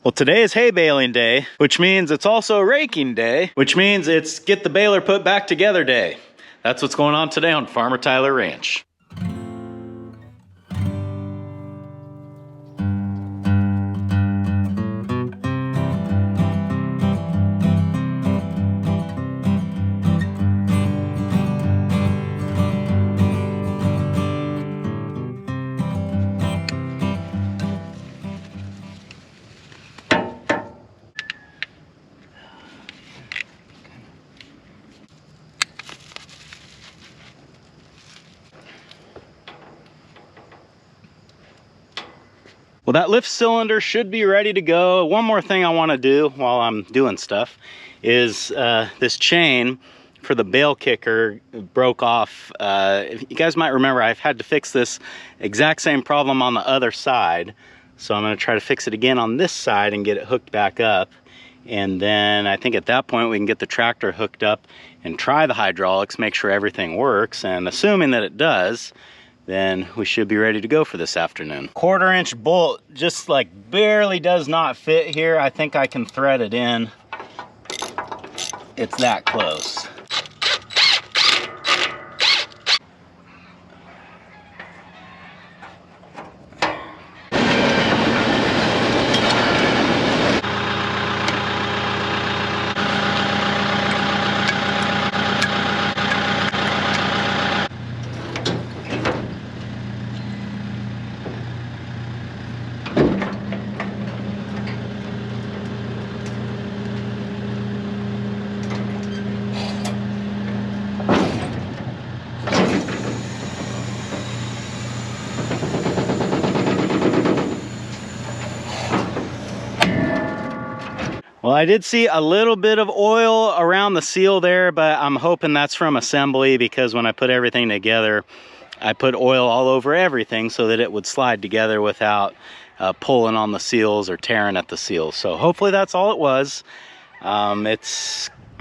Well, today is hay baling day, which means it's also raking day, which means it's get the baler put back together day. That's what's going on today on Farmertylerranch. Well, that lift cylinder should be ready to go. One more thing I want to do while I'm doing stuff is this chain for the bale kicker broke off. You guys might remember I've had to fix this exact same problem on the other side. So I'm going to try to fix it again on this side and get it hooked back up. And then I think at that point we can get the tractor hooked up and try the hydraulics, make sure everything works. And assuming that it does, then we should be ready to go for this afternoon. 1/4 inch bolt just like barely does not fit here. I think I can thread it in. It's that close. Well, I did see a little bit of oil around the seal there, but I'm hoping that's from assembly, because when I put everything together, I put oil all over everything so that it would slide together without pulling on the seals or tearing at the seals. So hopefully that's all it was.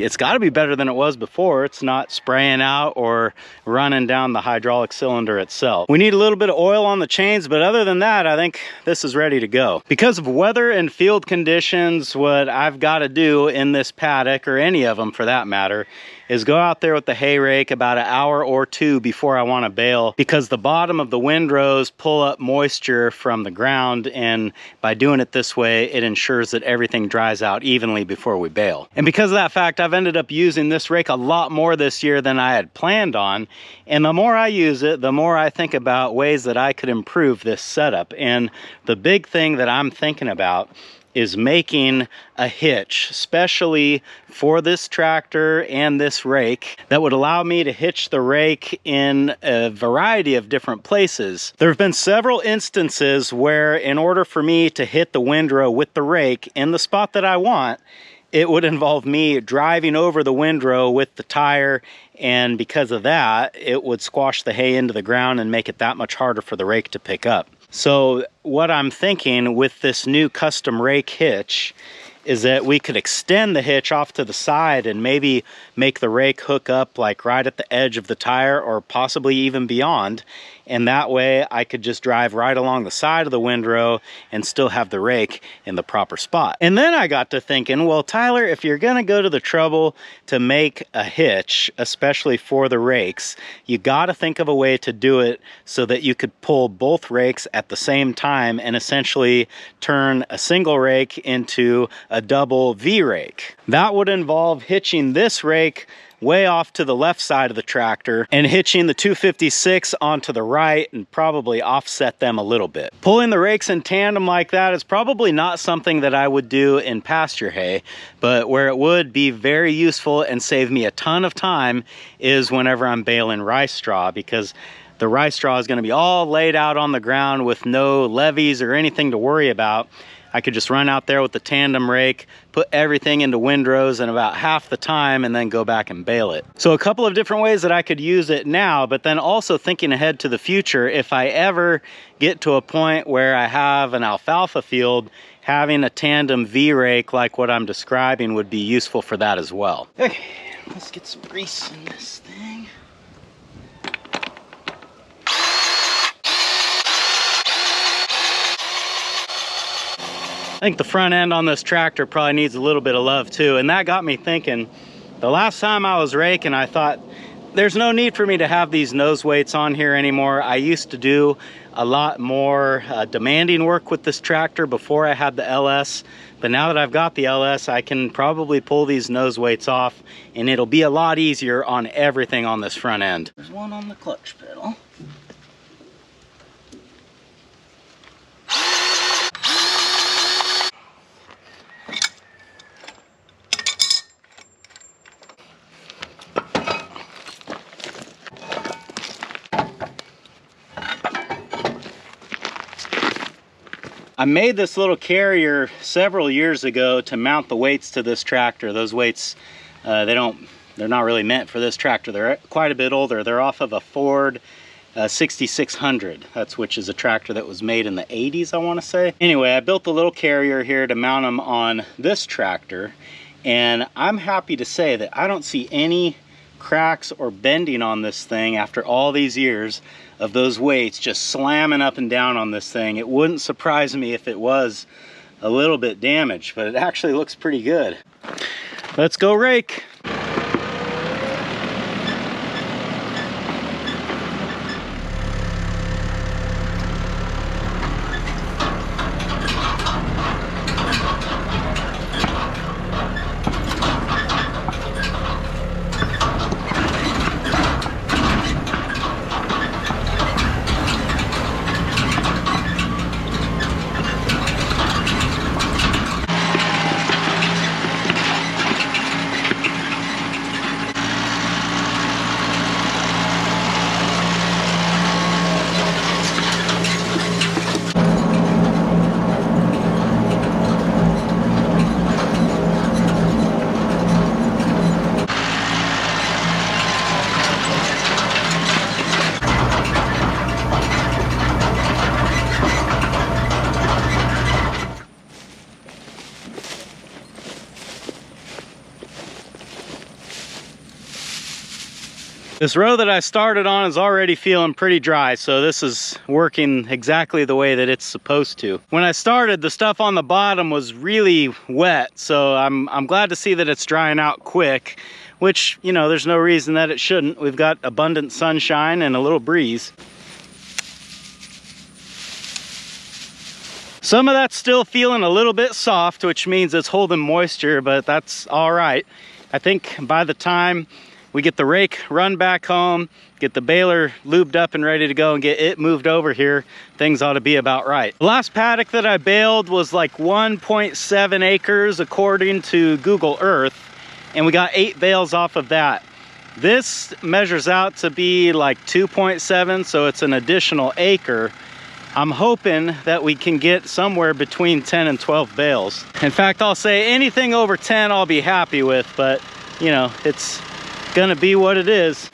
It's got to be better than it was before. It's not spraying out or running down the hydraulic cylinder itself. We need a little bit of oil on the chains, but other than that, I think this is ready to go. Because of weather and field conditions, what I've got to do in this paddock, or any of them for that matter, is go out there with the hay rake about an hour or two before I want to bale, because the bottom of the windrows pull up moisture from the ground, and by doing it this way, it ensures that everything dries out evenly before we bale. And because of that fact, I've ended up using this rake a lot more this year than I had planned on, and the more I use it, the more I think about ways that I could improve this setup. And the big thing that I'm thinking about is making a hitch, especially for this tractor and this rake, that would allow me to hitch the rake in a variety of different places. There have been several instances where, in order for me to hit the windrow with the rake in the spot that I want, it would involve me driving over the windrow with the tire, and because of that, it would squash the hay into the ground and make it that much harder for the rake to pick up. So what I'm thinking with this new custom rake hitch is that we could extend the hitch off to the side and maybe make the rake hook up like right at the edge of the tire, or possibly even beyond. And that way I could just drive right along the side of the windrow and still have the rake in the proper spot. And then I got to thinking, well, Tyler, if you're gonna go to the trouble to make a hitch, especially for the rakes, you gotta think of a way to do it so that you could pull both rakes at the same time and essentially turn a single rake into a double V rake. That would involve hitching this rake way off to the left side of the tractor and hitching the 256 onto the right, and probably offset them a little bit. Pulling the rakes in tandem like that is probably not something that I would do in pasture hay, but where it would be very useful and save me a ton of time is whenever I'm baling rice straw, because the rice straw is going to be all laid out on the ground with no levees or anything to worry about. I could just run out there with the tandem rake, put everything into windrows in about half the time, and then go back and bale it. So a couple of different ways that I could use it now, but then also thinking ahead to the future, if I ever get to a point where I have an alfalfa field, having a tandem V rake like what I'm describing would be useful for that as well. Okay, let's get some grease in this thing. I think the front end on this tractor probably needs a little bit of love too, and that got me thinking. The last time I was raking, I thought there's no need for me to have these nose weights on here anymore. I used to do a lot more demanding work with this tractor before I had the LS, but now that I've got the LS, I can probably pull these nose weights off, and it'll be a lot easier on everything on this front end. There's one on the clutch pedal. I made this little carrier several years ago to mount the weights to this tractor. Those weights, they're not really meant for this tractor. They're quite a bit older. They're off of a Ford 6600, which is a tractor that was made in the 80s, I want to say. Anyway, I built the little carrier here to mount them on this tractor, and I'm happy to say that I don't see any cracks or bending on this thing after all these years of those weights just slamming up and down on this thing. It wouldn't surprise me if it was a little bit damaged, but it actually looks pretty good. Let's go rake. This row that I started on is already feeling pretty dry, so this is working exactly the way that it's supposed to. When I started, the stuff on the bottom was really wet, so I'm glad to see that it's drying out quick, which, you know, there's no reason that it shouldn't. We've got abundant sunshine and a little breeze. Some of that's still feeling a little bit soft, which means it's holding moisture, but that's all right. I think by the time we get the rake run back home, get the baler lubed up and ready to go, and get it moved over here, things ought to be about right. The last paddock that I baled was like 1.7 acres according to Google Earth, and we got 8 bales off of that. This measures out to be like 2.7, so it's an additional acre. I'm hoping that we can get somewhere between 10 and 12 bales. In fact, I'll say anything over 10 I'll be happy with, but you know, it's gonna be what it is.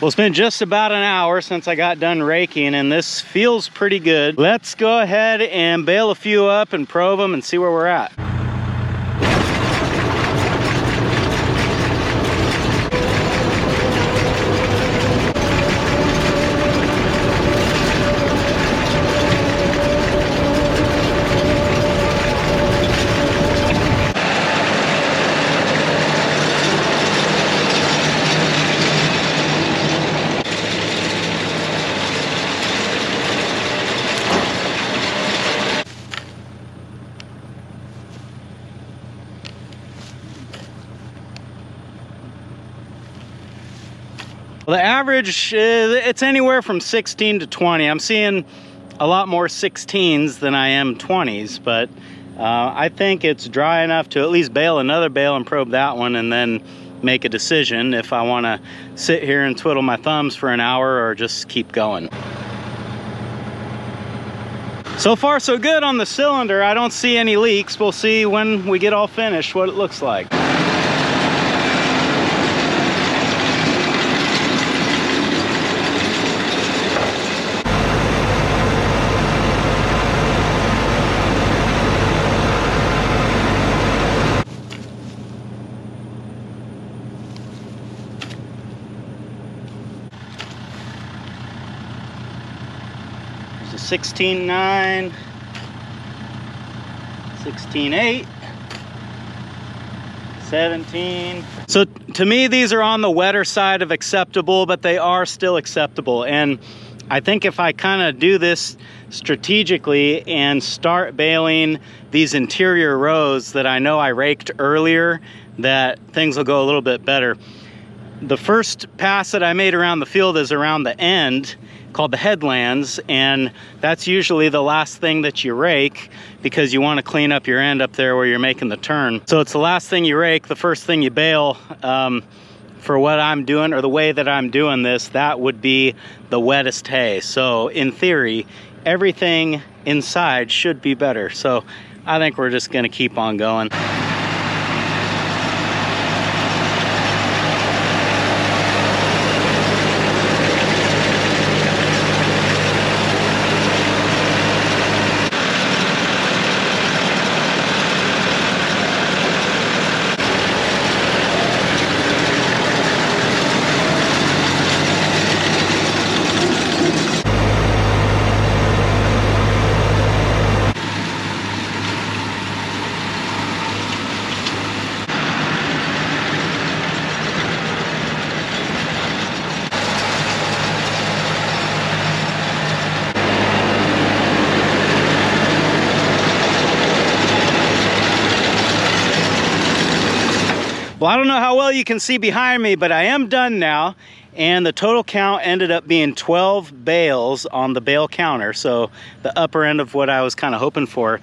Well, it's been just about an hour since I got done raking, and this feels pretty good. Let's go ahead and bale a few up and probe them and see where we're at. Well, the average, it's anywhere from 16 to 20. I'm seeing a lot more 16s than I am 20s, but I think it's dry enough to at least bale another bale and probe that one, and then make a decision if I want to sit here and twiddle my thumbs for an hour or just keep going. So far so good on the cylinder. I don't see any leaks. We'll see when we get all finished what it looks like. There's a 16.9, 16.8, 17. So to me, these are on the wetter side of acceptable, but they are still acceptable. And I think if I kind of do this strategically and start baling these interior rows that I know I raked earlier, that things will go a little bit better. The first pass that I made around the field is around the end, called the headlands, and that's usually the last thing that you rake because you want to clean up your end up there where you're making the turn. So it's the last thing you rake, the first thing you bale. For what I'm doing, or the way that I'm doing this, that would be the wettest hay. So in theory, everything inside should be better. So I think we're just gonna keep on going. Well, I don't know how well you can see behind me, but I am done now, and the total count ended up being 12 bales on the bale counter, so the upper end of what I was kind of hoping for.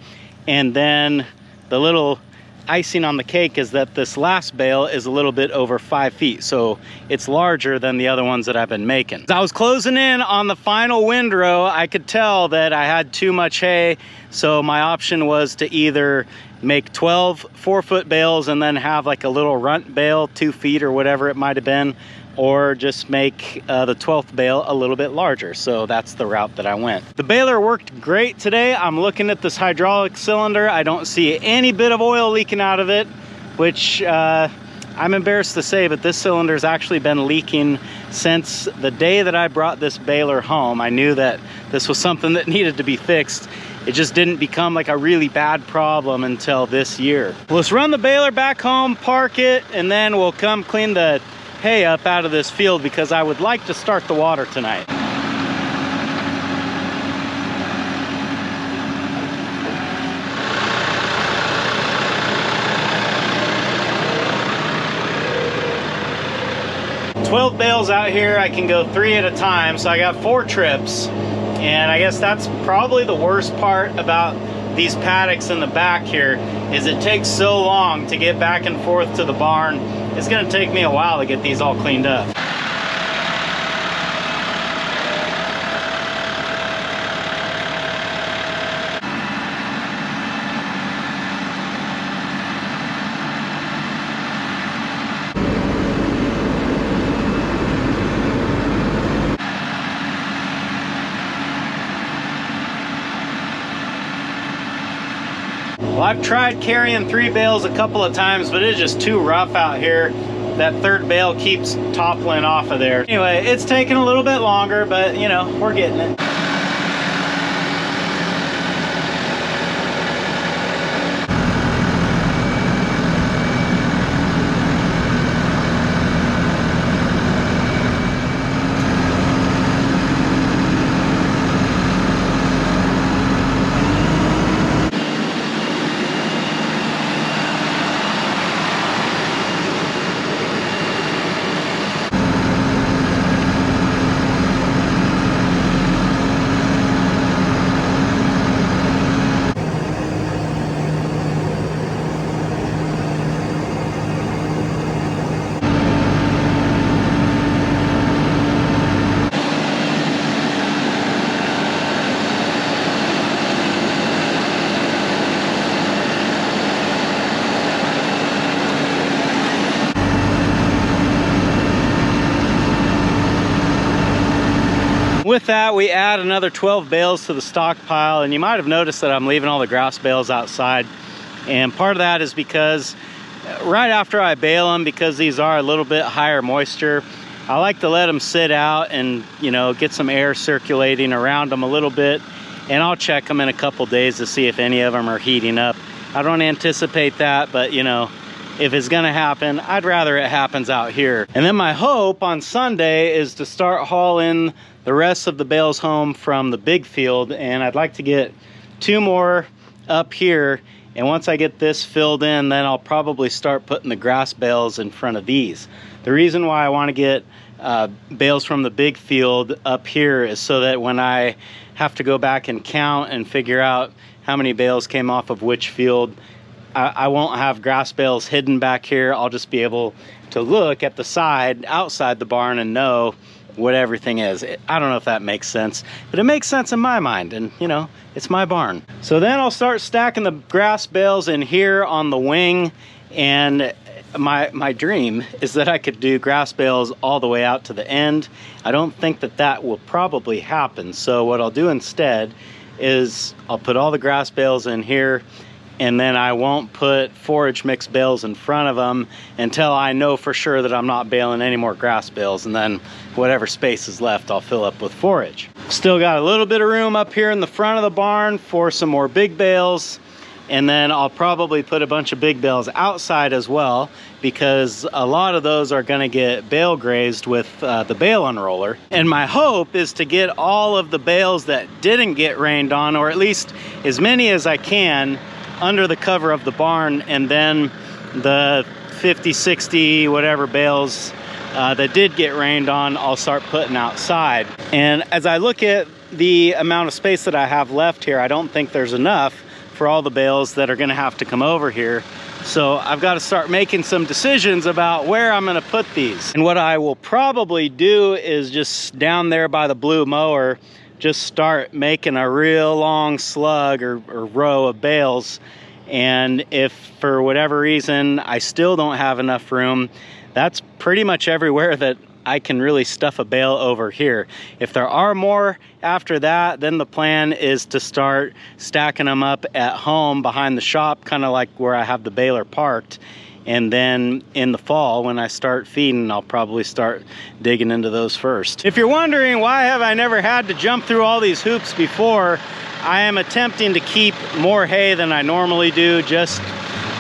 And then the little icing on the cake is that this last bale is a little bit over 5 feet, so it's larger than the other ones that I've been making. As I was closing in on the final windrow, I could tell that I had too much hay, so my option was to either make 12 4-foot bales and then have like a little runt bale, 2 feet or whatever it might have been, or just make the 12th bale a little bit larger. So that's the route that I went. The baler worked great today. I'm looking at this hydraulic cylinder. I don't see any bit of oil leaking out of it, which I'm embarrassed to say, but this cylinder's actually been leaking since the day that I brought this baler home. I knew that this was something that needed to be fixed. It just didn't become like a really bad problem until this year. Let's run the baler back home, park it, and then we'll come clean the hay up out of this field because I would like to start the water tonight. "12 bales out here. I can go 3 at a time, so I got 4 trips. And I guess that's probably the worst part about these paddocks in the back here, is it takes so long to get back and forth to the barn. It's gonna take me a while to get these all cleaned up. Well, I've tried carrying 3 bales a couple of times, but it's just too rough out here. That 3rd bale keeps toppling off of there. Anyway, it's taking a little bit longer, but you know, we're getting it. with that, we add another 12 bales to the stockpile, and you might have noticed that I'm leaving all the grass bales outside. And part of that is because right after I bale them, because these are a little bit higher moisture, I like to let them sit out and, you know, get some air circulating around them a little bit. And I'll check them in a couple days to see if any of them are heating up. I don't anticipate that, but you know, if it's gonna happen, I'd rather it happens out here. And then my hope on Sunday is to start hauling the rest of the bales home from the big field, and I'd like to get 2 more up here. And once I get this filled in, then I'll probably start putting the grass bales in front of these. The reason why I want to get bales from the big field up here is so that when I have to go back and count and figure out how many bales came off of which field, I won't have grass bales hidden back here. I'll just be able to look at the side outside the barn and know what everything is. I don't know if that makes sense, but it makes sense in my mind, and you know, it's my barn. So then I'll start stacking the grass bales in here on the wing, and my dream is that I could do grass bales all the way out to the end. I don't think that that will probably happen, so what I'll do instead is I'll put all the grass bales in here, and then I won't put forage mix bales in front of them until I know for sure that I'm not baling any more grass bales, and then whatever space is left I'll fill up with forage. Still got a little bit of room up here in the front of the barn for some more big bales, and then I'll probably put a bunch of big bales outside as well, because a lot of those are going to get bale grazed with the bale unroller. And my hope is to get all of the bales that didn't get rained on, or at least as many as I can, under the cover of the barn, and then the 50, 60, whatever bales that did get rained on, I'll start putting outside. And as I look at the amount of space that I have left here, I don't think there's enough for all the bales that are gonna have to come over here. So I've got to start making some decisions about where I'm gonna put these. And what I will probably do is just down there by the blue mower, just start making a real long slug or row of bales. And if for whatever reason I still don't have enough room, that's pretty much everywhere that I can really stuff a bale over here. If there are more after that, then the plan is to start stacking them up at home behind the shop, kind of like where I have the baler parked. And then in the fall, when I start feeding, I'll probably start digging into those first. If you're wondering why have I never had to jump through all these hoops before, I am attempting to keep more hay than I normally do, just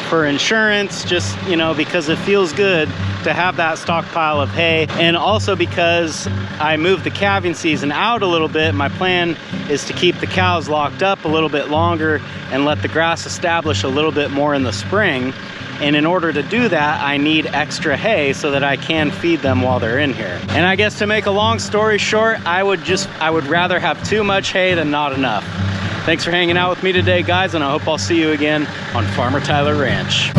for insurance, just, you know, because it feels good to have that stockpile of hay, and also because I moved the calving season out a little bit. My plan is to keep the cows locked up a little bit longer and let the grass establish a little bit more in the spring. And in order to do that, I need extra hay so that I can feed them while they're in here. And I guess to make a long story short, I would rather have too much hay than not enough. Thanks for hanging out with me today, guys, and I hope I'll see you again on Farmer Tyler Ranch.